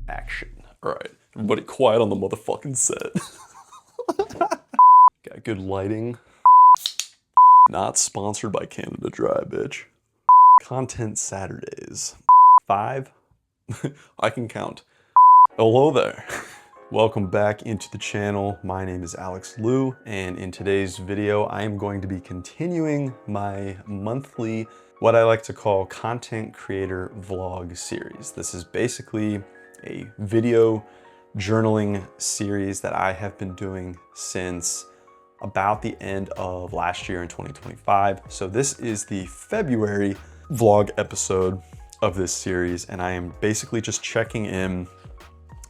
Action. All right, everybody quiet on the motherfucking set. Got good lighting. Not sponsored by Canada Dry, bitch. Content Saturdays. 5? I can count. Hello there. Welcome back into the channel. My name is Alex Liu, and in today's video, I am going to be continuing my monthly, what I like to call content creator vlog series. This is basically a video journaling series that I have been doing since about the end of last year in 2025. So this is the February vlog episode of this series, and I am basically just checking in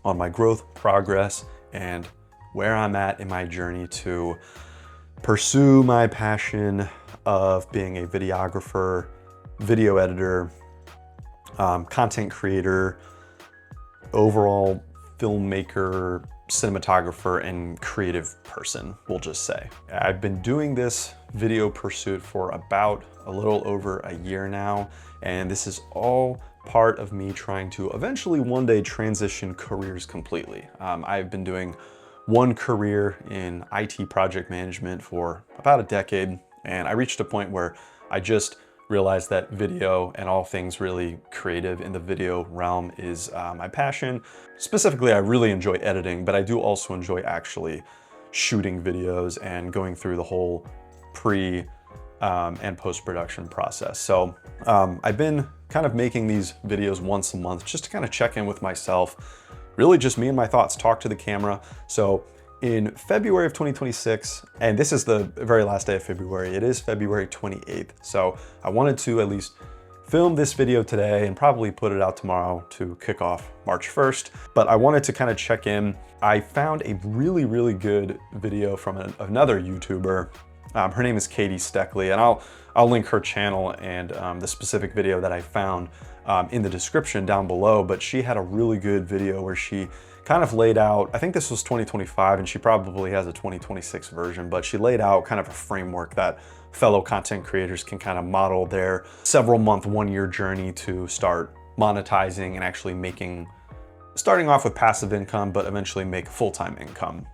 on my growth, progress, and where I'm at in my journey to pursue my passion of being a videographer, video editor, content creator, overall filmmaker, cinematographer, and creative person, we'll just say. I've been doing this video pursuit for about a little over a year now, and this is all part of me trying to eventually one day transition careers completely. I've been doing one career in IT project management for about a decade, and I reached a point where I just realized that video and all things really creative in the video realm is my passion. Specifically, I really enjoy editing, but I do also enjoy actually shooting videos and going through the whole pre and post-production process. So I've been kind of making these videos once a month just to kind of check in with myself, really just me and my thoughts, talk to the camera. So in February of 2026, and this is the very last day of February, it is February 28th. So I wanted to at least film this video today and probably put it out tomorrow to kick off March 1st. But I wanted to kind of check in. I found a really, really good video from another YouTuber. Her name is Katie Steckley, and I'll link her channel and the specific video that I found in the description down below. But she had a really good video where she kind of laid out, I think this was 2025, and she probably has a 2026 version, but she laid out kind of a framework that fellow content creators can kind of model their several month, 1 year journey to start monetizing and actually starting off with passive income, but eventually make full-time income.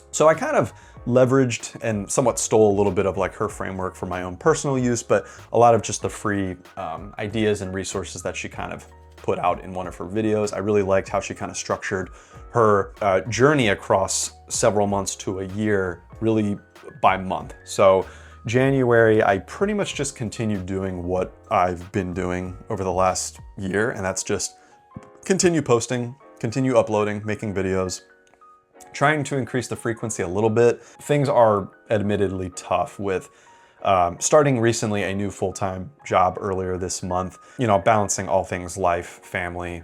So I kind of leveraged and somewhat stole a little bit of like her framework for my own personal use, but a lot of just the free ideas and resources that she kind of put out in one of her videos. I really liked how she kind of structured her journey across several months to a year, really by month. So January, I pretty much just continued doing what I've been doing over the last year, and that's just continue posting, continue uploading, making videos, trying to increase the frequency a little bit. Things are admittedly tough with starting recently a new full-time job earlier this month, you know, balancing all things life, family.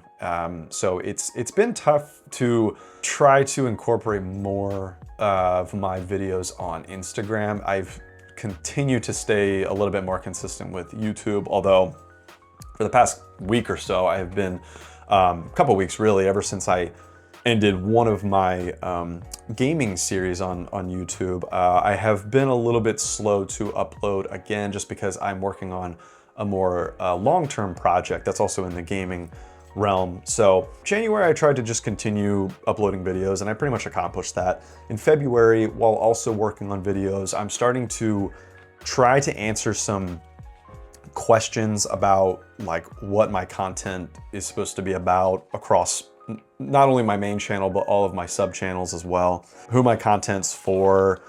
So it's been tough to try to incorporate more of my videos on Instagram. I've continued to stay a little bit more consistent with YouTube, although for the past week or so, I have been, a couple weeks really, ever since I ended one of my gaming series on YouTube. I have been a little bit slow to upload again, just because I'm working on a more long-term project that's also in the gaming realm. So January, I tried to just continue uploading videos, and I pretty much accomplished that. In February, while also working on videos, I'm starting to try to answer some questions about like what my content is supposed to be about across not only my main channel, but all of my sub channels as well. Who my content's for,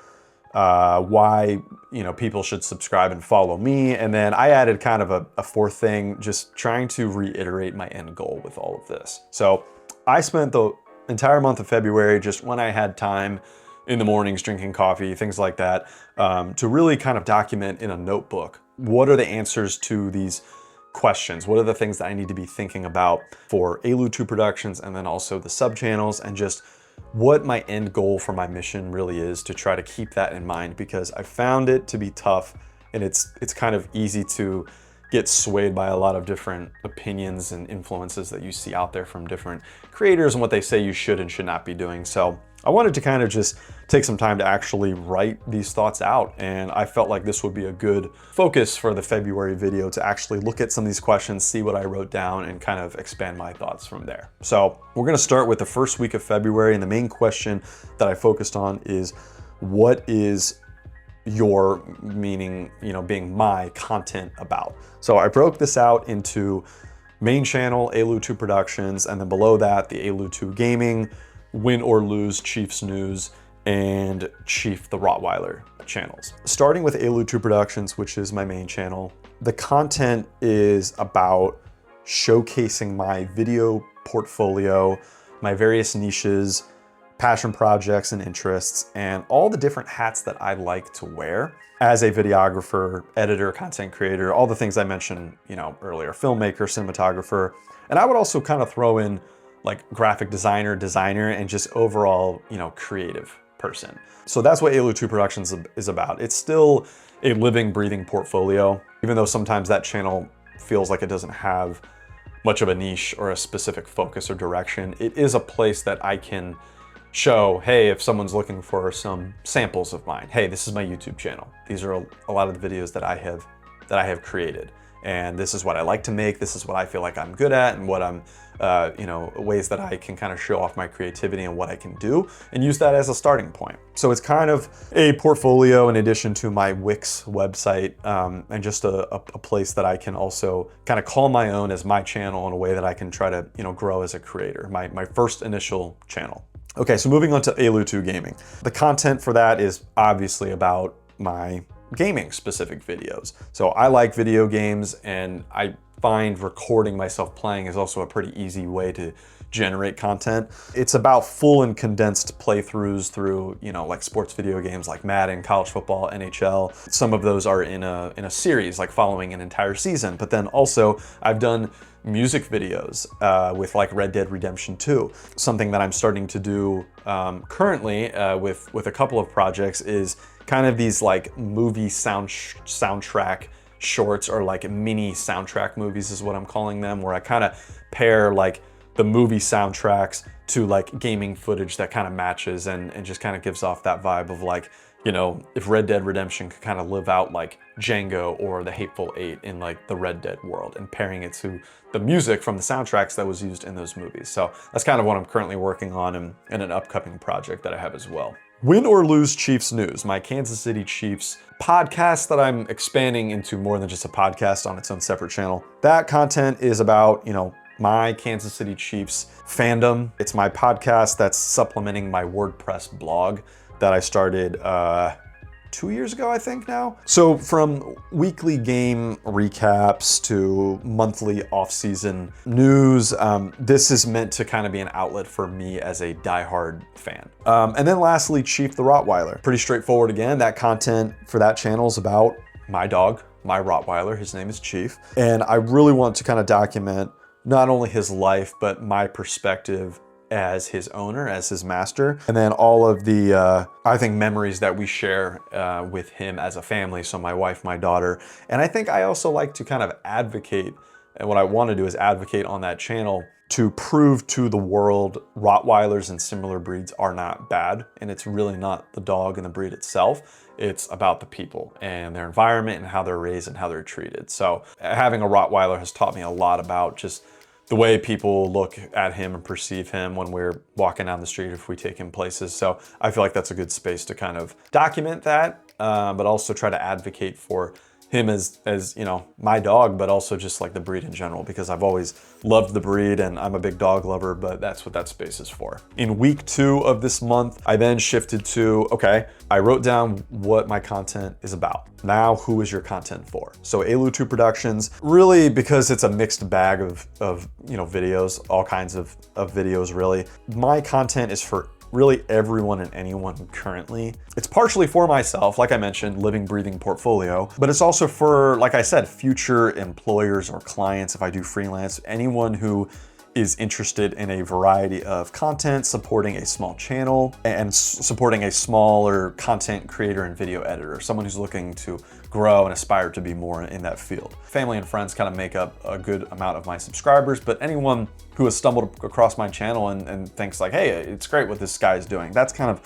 why, you know, people should subscribe and follow me. And then I added kind of a fourth thing, just trying to reiterate my end goal with all of this. So I spent the entire month of February, just when I had time in the mornings, drinking coffee, things like that, to really kind of document in a notebook, what are the answers to these questions? What are the things that I need to be thinking about for ALU2 Productions, and then also the sub channels, and just what my end goal for my mission really is, to try to keep that in mind, because I found it to be tough, and it's kind of easy to get swayed by a lot of different opinions and influences that you see out there from different creators and what they say you should and should not be doing. So I wanted to kind of just take some time to actually write these thoughts out, and I felt like this would be a good focus for the February video to actually look at some of these questions, see what I wrote down, and kind of expand my thoughts from there. So we're gonna start with the first week of February, and the main question that I focused on is, what is your, meaning, being my content about? So I broke this out into main channel, ALU2 Productions, and then below that, the ALU2 Gaming, Win or Lose, Chiefs News, and Chief the Rottweiler channels. Starting with ALU2 Productions, which is my main channel, the content is about showcasing my video portfolio, my various niches, passion projects and interests, and all the different hats that I like to wear as a videographer, editor, content creator, all the things I mentioned, earlier, filmmaker, cinematographer. And I would also kind of throw in like graphic designer, and just overall, creative person. So that's what ALU2 Productions is about. It's still a living, breathing portfolio, even though sometimes that channel feels like it doesn't have much of a niche or a specific focus or direction. It is a place that I can show, hey, if someone's looking for some samples of mine, hey, this is my YouTube channel. These are a lot of the videos that I have created. And this is what I like to make. This is what I feel like I'm good at, and what I'm, ways that I can kind of show off my creativity and what I can do, and use that as a starting point. So it's kind of a portfolio in addition to my Wix website, and just a place that I can also kind of call my own as my channel in a way that I can try to, grow as a creator, my first initial channel. Okay, so moving on to ALU2 Gaming. The content for that is obviously about my gaming specific videos. So I like video games, and I find recording myself playing is also a pretty easy way to generate content. It's about full and condensed playthroughs through, like sports video games like Madden, college football, NHL. Some of those are in a series, like following an entire season. But then also I've done music videos with like Red Dead Redemption 2. Something that I'm starting to do currently with a couple of projects is kind of these like movie soundtrack shorts, or like mini soundtrack movies is what I'm calling them, where I kind of pair like the movie soundtracks to like gaming footage that kind of matches and just kind of gives off that vibe of like, if Red Dead Redemption could kind of live out like Django or the Hateful Eight in like the Red Dead world, and pairing it to the music from the soundtracks that was used in those movies. So that's kind of what I'm currently working on in an upcoming project that I have as well. Win or Lose, Chiefs News, my Kansas City Chiefs podcast that I'm expanding into more than just a podcast on its own separate channel. That content is about, my Kansas City Chiefs fandom. It's my podcast that's supplementing my WordPress blog that I started 2 years ago, I think now. So from weekly game recaps to monthly off-season news, this is meant to kind of be an outlet for me as a diehard fan. And then lastly, Chief the Rottweiler. Pretty straightforward again. That content for that channel is about my dog, my Rottweiler. His name is Chief. And I really want to kind of document not only his life, but my perspective as his owner, as his master, and then all of the, I think, memories that we share with him as a family, so my wife, my daughter. And I think I also like to kind of advocate, and what I want to do is advocate on that channel to prove to the world Rottweilers and similar breeds are not bad, and it's really not the dog and the breed itself. It's about the people and their environment and how they're raised and how they're treated. So having a Rottweiler has taught me a lot about just the way people look at him and perceive him when we're walking down the street, if we take him places. So I feel like that's a good space to kind of document that, but also try to advocate for him as my dog, but also just like the breed in general, because I've always loved the breed and I'm a big dog lover, but that's what that space is for. In week 2 of this month, I then shifted to, okay, I wrote down what my content is about. Now, who is your content for? So ALU2 Productions, really, because it's a mixed bag of videos, all kinds of videos really. My content is for really everyone and anyone currently. It's partially for myself, like I mentioned, living, breathing portfolio, but it's also for, like I said, future employers or clients if I do freelance, anyone who is interested in a variety of content, supporting a small channel and supporting a smaller content creator and video editor, someone who's looking to grow and aspire to be more in that field. Family and friends kind of make up a good amount of my subscribers, but anyone who has stumbled across my channel and thinks like, hey, it's great what this guy is doing, that's kind of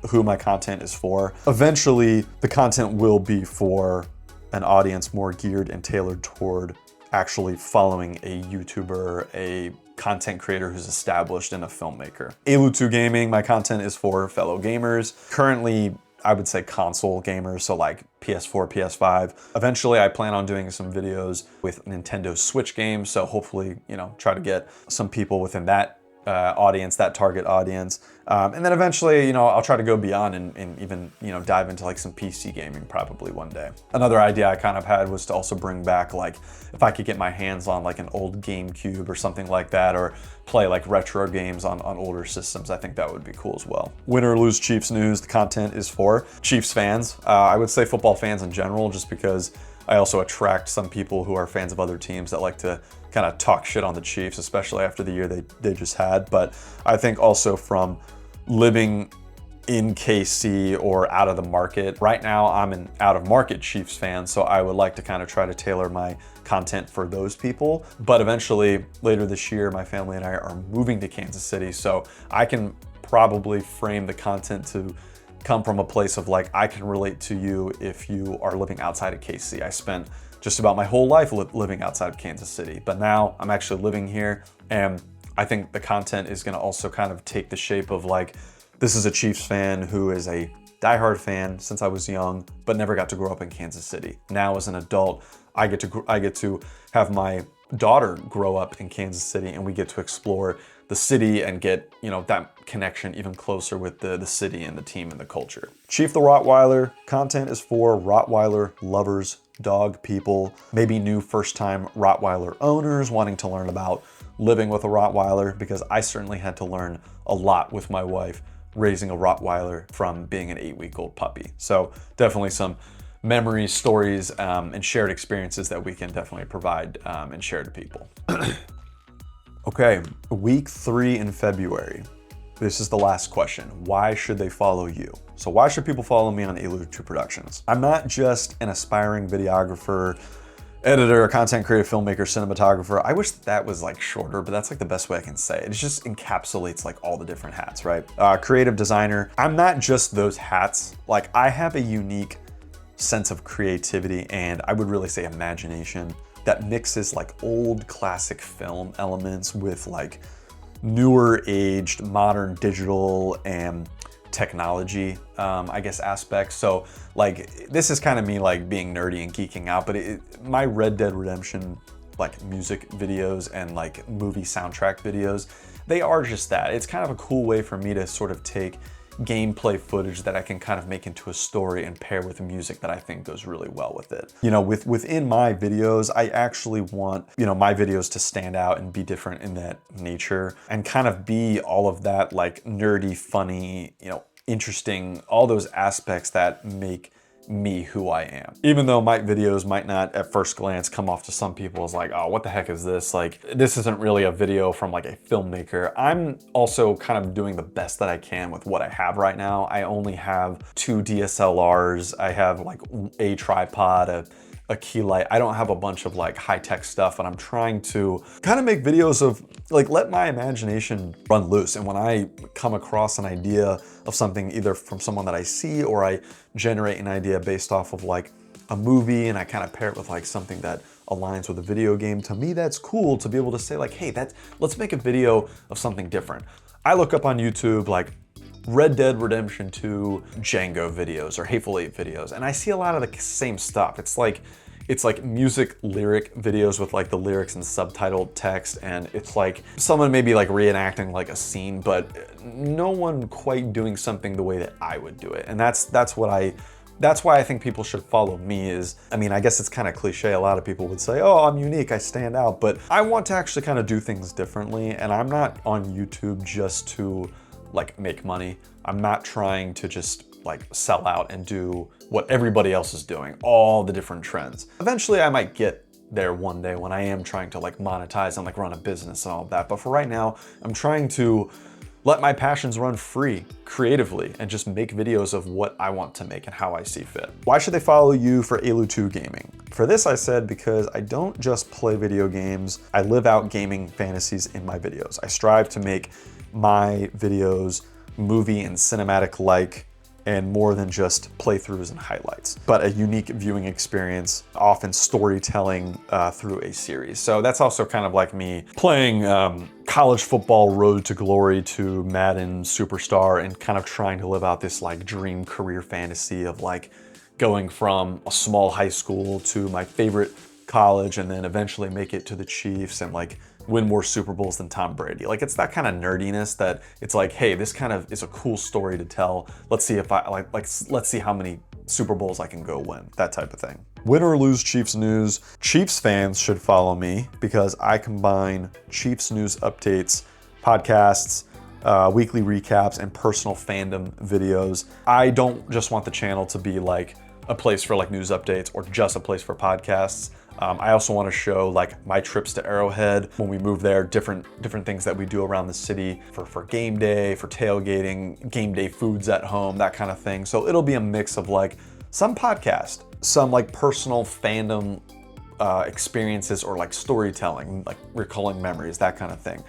who my content is for. Eventually, the content will be for an audience more geared and tailored toward actually following a YouTuber, a content creator who's established and a filmmaker. Alu2 Gaming, my content is for fellow gamers. Currently, I would say console gamers, so like PS4, PS5. Eventually, I plan on doing some videos with Nintendo Switch games, so hopefully, you know, try to get some people within that audience, that target audience. And then eventually, you know, I'll try to go beyond and even, you know, dive into like some PC gaming probably one day. Another idea I kind of had was to also bring back, like, if I could get my hands on like an old GameCube or something like that, or play like retro games on older systems, I think that would be cool as well. Win or lose Chiefs news, the content is for Chiefs fans. I would say football fans in general, just because I also attract some people who are fans of other teams that like to kind of talk shit on the Chiefs, especially after the year they just had. But I think also from living in KC or out of the market, right now I'm an out of market Chiefs fan, so I would like to kind of try to tailor my content for those people. But eventually later this year, my family and I are moving to Kansas City, so I can probably frame the content to come from a place of like, I can relate to you if you are living outside of KC. I spent just about my whole life living outside of Kansas City, but now I'm actually living here, and I think the content is gonna also kind of take the shape of like, this is a Chiefs fan who is a diehard fan since I was young, but never got to grow up in Kansas City. Now as an adult, I get to have my daughter grow up in Kansas City, and we get to explore the city and get, you know, that connection even closer with the city and the team and the culture. Chief the Rottweiler content is for Rottweiler lovers, dog people, maybe new first-time Rottweiler owners wanting to learn about living with a Rottweiler, because I certainly had to learn a lot with my wife raising a Rottweiler from being an 8-week-old puppy. So definitely some memories, stories, and shared experiences that we can definitely provide and share to people. Okay, week 3 in February. This is the last question. Why should they follow you? So why should people follow me on Alu2 Productions? I'm not just an aspiring videographer, editor, content creator, filmmaker, cinematographer. I wish that was like shorter, but that's like the best way I can say it. It just encapsulates like all the different hats, right? Creative designer. I'm not just those hats. Like, I have a unique sense of creativity, and I would really say imagination, that mixes like old classic film elements with like newer aged modern digital and technology, I guess, aspects. So like, this is kind of me like being nerdy and geeking out, but my Red Dead Redemption like music videos and like movie soundtrack videos, they are just that. It's kind of a cool way for me to sort of take gameplay footage that I can kind of make into a story and pair with music that I think goes really well with it. You know, within my videos, I actually want, you know, my videos to stand out and be different in that nature and kind of be all of that like nerdy, funny, you know, interesting, all those aspects that make me who I am. Even though my videos might not at first glance come off to some people as like, oh, what the heck is this? Like, this isn't really a video from like a filmmaker. I'm also kind of doing the best that I can with what I have right now. I only have 2 DSLRs. I have like a tripod, a key light. I don't have a bunch of like high-tech stuff, and I'm trying to kind of make videos of like, let my imagination run loose. And when I come across an idea of something, either from someone that I see, or I generate an idea based off of like a movie, and I kind of pair it with like something that aligns with a video game, to me that's cool to be able to say like, hey, let's make a video of something different. I look up on YouTube like Red Dead Redemption 2 Django videos or Hateful Eight videos, and I see a lot of the same stuff. It's like music lyric videos with like the lyrics and subtitled text, and it's like someone maybe like reenacting like a scene, but no one quite doing something the way that I would do it. And that's why I think people should follow me. Is, I mean, I guess it's kind of cliche. A lot of people would say, oh, I'm unique, I stand out, but I want to actually kind of do things differently. And I'm not on YouTube just to like make money. I'm not trying to just like sell out and do what everybody else is doing, all the different trends. Eventually I might get there one day when I am trying to like monetize and like run a business and all of that. But for right now, I'm trying to let my passions run free creatively and just make videos of what I want to make and how I see fit. Why should they follow you for Halo 2 gaming? For this I said because I don't just play video games, I live out gaming fantasies in my videos. I strive to make my videos movie and cinematic-like and more than just playthroughs and highlights, but a unique viewing experience, often storytelling through a series. So that's also kind of like me playing college football road to glory to Madden Superstar and kind of trying to live out this like dream career fantasy of like going from a small high school to my favorite college and then eventually make it to the Chiefs and like win more Super Bowls than Tom Brady. Like it's that kind of nerdiness that it's like, hey, this kind of is a cool story to tell. Let's see if I let's see how many Super Bowls I can go win, that type of thing. Win or lose Chiefs news, Chiefs fans should follow me because I combine Chiefs news updates, podcasts, weekly recaps, and personal fandom videos. I don't just want the channel to be like a place for like news updates or just a place for podcasts. I also want to show like my trips to Arrowhead when we move there, different things that we do around the city for game day, for tailgating, game day foods at home, that kind of thing. So it'll be a mix of like some podcast, some like personal fandom experiences or like storytelling, like recalling memories, that kind of thing.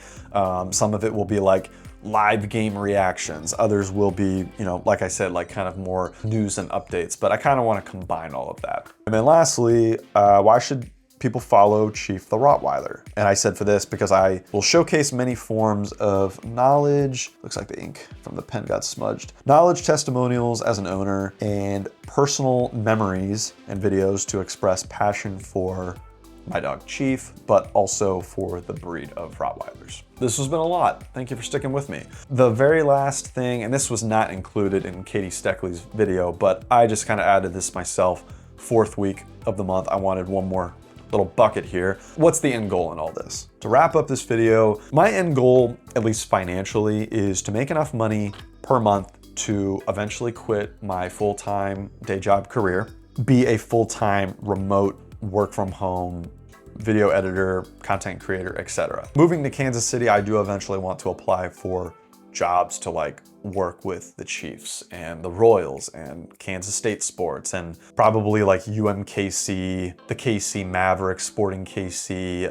Some of it will be like live game reactions. Others will be, you know, like I said, like kind of more news and updates, but I kind of want to combine all of that. And then lastly, why should people follow Chief the Rottweiler? And I said for this because I will showcase many forms of knowledge, looks like the ink from the pen got smudged, knowledge testimonials as an owner and personal memories and videos to express passion for my dog Chief, but also for the breed of Rottweilers. This has been a lot. Thank you for sticking with me. The very last thing, and this was not included in Katie Steckley's video, but I just kind of added this myself, 4th week of the month. I wanted one more little bucket here. What's the end goal in all this? To wrap up this video, my end goal, at least financially, is to make enough money per month to eventually quit my full-time day job career, be a full-time remote work from home video editor, content creator, etc. Moving to Kansas City, I do eventually want to apply for jobs to like work with the Chiefs and the Royals and Kansas State sports and probably like UMKC, the KC Mavericks, Sporting KC,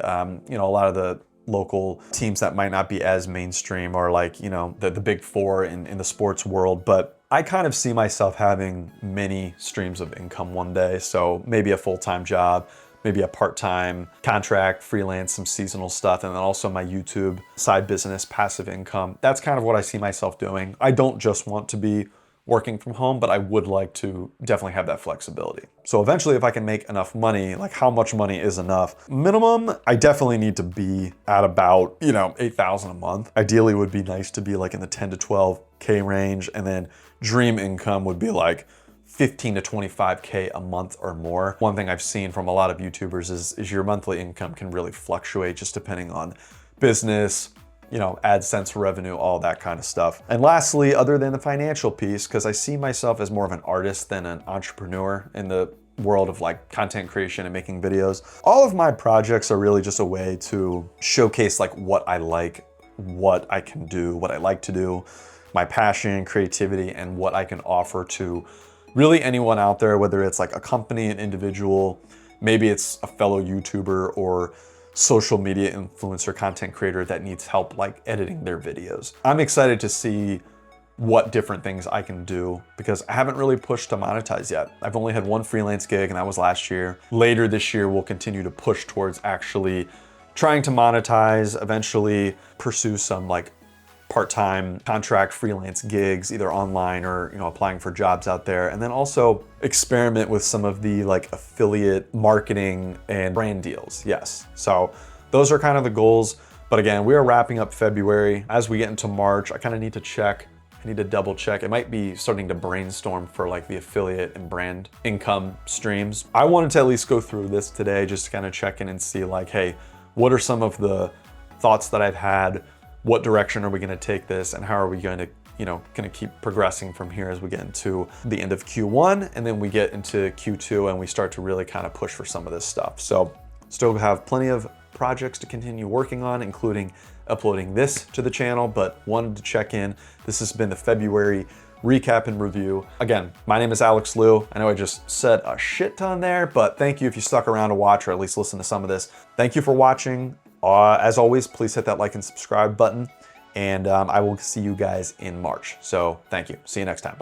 you know, a lot of the local teams that might not be as mainstream or like, you know, the big four in the sports world. But I kind of see myself having many streams of income one day. So maybe a full-time job, maybe a part-time contract, freelance, some seasonal stuff, and then also my YouTube side business, passive income. That's kind of what I see myself doing. I don't just want to be working from home, but I would like to definitely have that flexibility. So eventually if I can make enough money, like how much money is enough? Minimum, I definitely need to be at about, you know, 8,000 a month. Ideally it would be nice to be like in the 10 to 12K range, and then dream income would be like 15 to 25K a month or more. One thing I've seen from a lot of YouTubers is your monthly income can really fluctuate just depending on business, you know, AdSense revenue, all that kind of stuff. And lastly, other than the financial piece, because I see myself as more of an artist than an entrepreneur in the world of like content creation and making videos, all of my projects are really just a way to showcase like what I like, what I can do, what I like to do, my passion, creativity, and what I can offer to really anyone out there, whether it's like a company, an individual, maybe it's a fellow YouTuber or social media influencer, content creator that needs help like editing their videos. I'm excited to see what different things I can do because I haven't really pushed to monetize yet. I've only had one freelance gig and that was last year. Later this year, we'll continue to push towards actually trying to monetize, eventually pursue some like part-time contract freelance gigs, either online or, you know, applying for jobs out there. And then also experiment with some of the like affiliate marketing and brand deals. Yes. So those are kind of the goals. But again, we are wrapping up February. As we get into March, I kind of need to check. I need to double check. It might be starting to brainstorm for like the affiliate and brand income streams. I wanted to at least go through this today, just to kind of check in and see like, hey, what are some of the thoughts that I've had? What direction are we gonna take this, and how are we going to, you know, gonna keep progressing from here as we get into the end of Q1 and then we get into Q2 and we start to really kind of push for some of this stuff. So still have plenty of projects to continue working on, including uploading this to the channel, but wanted to check in. This has been the February recap and review. Again, my name is Alex Liu. I know I just said a shit ton there, but thank you if you stuck around to watch or at least listen to some of this. Thank you for watching. As always, please hit that like and subscribe button, and I will see you guys in March. So thank you. See you next time.